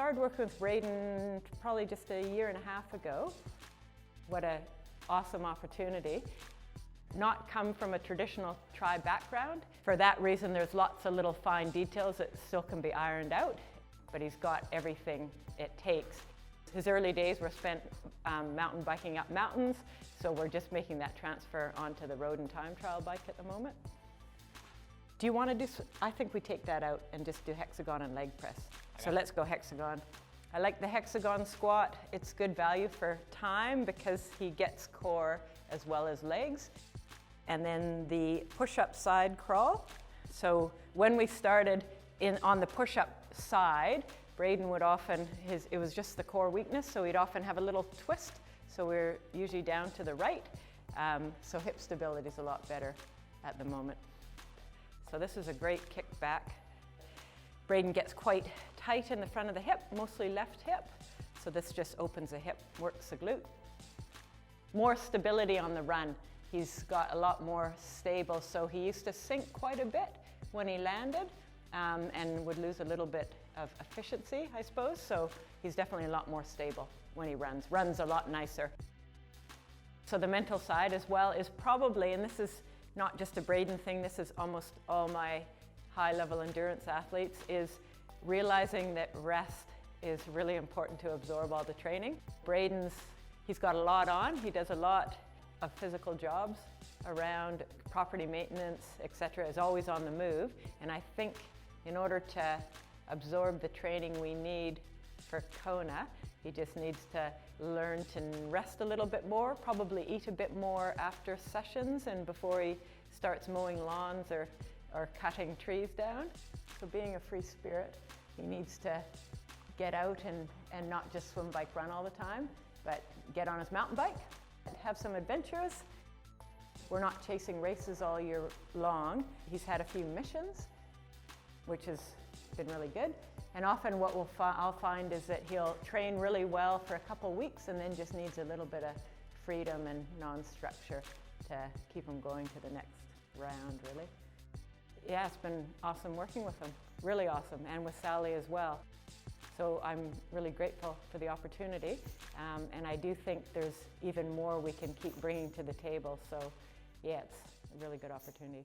started working with Braden probably just a year and a half ago. What an awesome opportunity. Not come from a traditional tri background. For that reason, there's lots of little fine details that still can be ironed out, but he's got everything it takes. His early days were spent mountain biking up mountains, so we're just making that transfer onto the road and time trial bike at the moment. Do you want to do, I think we take that out and just do hexagon and leg press. So let's go hexagon. I like the hexagon squat. It's good value for time because he gets core as well as legs. And then the push-up side crawl. So when we started on the push-up side, Braden would often, it was just the core weakness, so he'd often have a little twist. So we're usually down to the right. So hip stability is a lot better at the moment. So this is a great kick back. Braden gets quite tight in the front of the hip, mostly left hip. So this just opens the hip, works the glute. More stability on the run. He's got a lot more stable, so he used to sink quite a bit when he landed and would lose a little bit of efficiency, I suppose. So he's definitely a lot more stable when he runs. Runs a lot nicer. So the mental side as well is probably, and this is not just a Braden thing, this is almost all my high-level endurance athletes, is realizing that rest is really important to absorb all the training. He's got a lot on. He does a lot of physical jobs around property maintenance, etc., is always on the move. And I think in order to absorb the training we need for Kona, he just needs to learn to rest a little bit more, probably eat a bit more after sessions and before he starts mowing lawns or cutting trees down. So being a free spirit, he needs to get out and not just swim, bike, run all the time, but get on his mountain bike, have some adventures. We're not chasing races all year long. He's had a few missions, which has been really good. And often what I'll find is that he'll train really well for a couple weeks and then just needs a little bit of freedom and non-structure to keep him going to the next round, really. Yeah, it's been awesome working with him, really awesome, and with Sally as well. So I'm really grateful for the opportunity, and I do think there's even more we can keep bringing to the table. So yeah, it's a really good opportunity.